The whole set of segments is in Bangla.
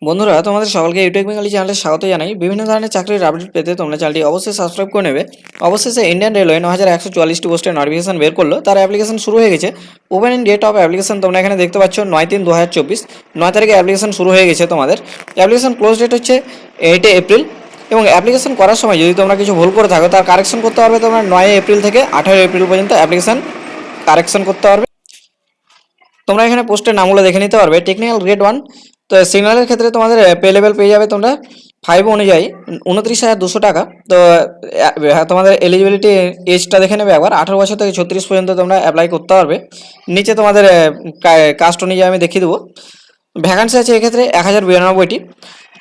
বন্ধুরা তোমাদের সকলকে ইউটিউব বেঙ্গলি চ্যানেলে স্বাগত জানাই। বিভিন্ন ধরনের চাকরির আপডেট পেতে তোমরা চ্যানেলটি অবশ্যই সাবস্ক্রাইব করে নেবে। অবশেষে ইন্ডিয়ান রেলওয়ে 9144টি পোস্টের নোটিফিকেশন বের করলো, তার অ্যাপ্লিকেশন শুরু হয়ে গেছে। Opening date of application তোমরা এখানে দেখতে পাচ্ছ 9/3/2024, 9 তারিখে অ্যাপ্লিকেশন শুরু হয়ে গেছে। তোমাদের অ্যাপ্লিকেশন ক্লোজ ডেট হচ্ছে 8 এপ্রিল। এবং অ্যাপ্লিকেশন করার সময় যদি তোমরা কিছু ভুল করে থাকো তার কারেকশন করতে পারবে তোমরা 9 এপ্রিল থেকে 18 এপ্রিল পর্যন্ত অ্যাপ্লিকেশন কারেকশন করতে পারবে। তোমরা এখানে পোস্টের নামগুলো দেখে নিতে পারবে। টেকনিক্যাল গ্রেড 1, তো সিগন্যালের ক্ষেত্রে তোমাদের পে লেভেল পেয়ে যাবে তোমরা 5 অনুযায়ী 29,200 টাকা। তো তোমাদের এলিজিবিলিটি এজটা দেখে নেবে একবার, 18 বছর থেকে 36 পর্যন্ত তোমরা অ্যাপ্লাই করতে পারবে। নিচে তোমাদের কাস্ট অনুযায়ী আমি দেখিয়ে দেবো। ভ্যাকান্সি আছে এক্ষেত্রে 1092টি।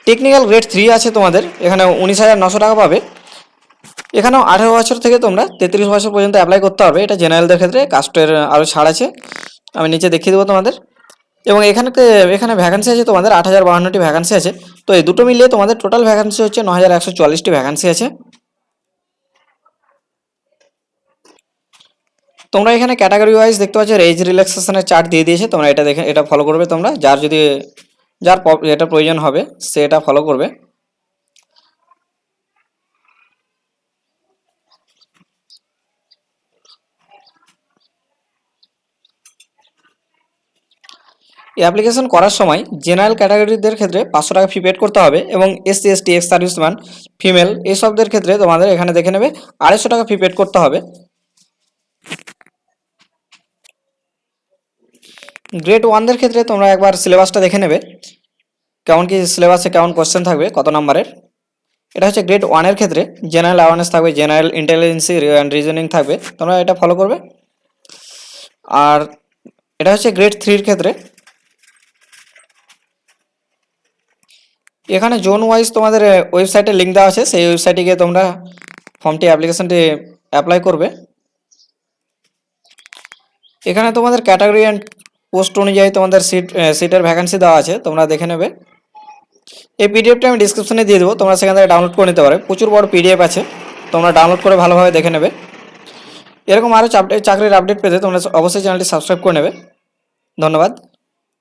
টেকনিক্যাল গ্রেড 3 আছে তোমাদের, এখানে 19,900 টাকা পাবে। এখানেও 18 বছর থেকে তোমরা 33 বছর পর্যন্ত অ্যাপ্লাই করতে পারবে। এটা জেনারেলদের ক্ষেত্রে, কাস্টের আরও ছাড় আছে, আমি নিচে দেখিয়ে দেবো তোমাদের। এবং এখানে ভ্যাকান্সি আছে তোমাদের 8,052টি ভ্যাকান্সি আছে। তো এই দুটো মিলিয়ে তোমাদের টোটাল ভ্যাকান্সি হচ্ছে 9,144টি ভ্যাকান্সি আছে। তোমরা এখানে ক্যাটাগরি ওয়াইজ দেখতে পাচ্ছ, এজ রিল্যাক্সেশনের চার্ট দিয়ে দিয়েছে। তোমরা এটা ফলো করবে। তোমরা যার এটা প্রয়োজন হবে সে এটা ফলো করবে। অ্যাপ্লিকেশন করার সময় জেনারেল ক্যাটাগরিদের ক্ষেত্রে 500 টাকা ফি পেড করতে হবে, এবং SC ST ex serviceman female এসবদের ক্ষেত্রে তোমাদের এখানে দেখে নেবে 250 টাকা ফি পেড করতে হবে। গ্রেড 1দের ক্ষেত্রে তোমরা একবার সিলেবাসটা দেখে নেবে, কেমন কি সিলেবাসে কেমন কোশ্চেন থাকবে, কত নাম্বারের। এটা হচ্ছে গ্রেড 1-এর ক্ষেত্রে জেনারেল অ্যাওয়ারনেস থাকবে, জেনারেল ইন্টেলিজেন্সি অ্যান্ড রিজনিং থাকবে, তোমরা এটা ফলো করবে। আর এটা হচ্ছে গ্রেড 3-এর ক্ষেত্রে, এখানে জোন ওয়াইজ তোমাদের ওয়েবসাইটে লিঙ্ক দেওয়া আছে, সেই ওয়েবসাইটে গিয়ে তোমরা অ্যাপ্লিকেশনটি অ্যাপ্লাই করবে। এখানে তোমাদের ক্যাটাগরি অ্যান্ড পোস্ট অনুযায়ী তোমাদের সিটের ভ্যাকান্সি দেওয়া আছে, তোমরা দেখে নেবে। এই পিডিএফটা আমি ডিসক্রিপশনে দিয়ে দেবো, তোমরা সেখান থেকে ডাউনলোড করে নিতে পারো। প্রচুর বড় পিডিএফ আছে, তোমরা ডাউনলোড করে ভালোভাবে দেখে নেবে। এরকম আরও চাকরির আপডেট পেতে তোমরা অবশ্যই চ্যানেলটি সাবস্ক্রাইব করে নেবে। ধন্যবাদ।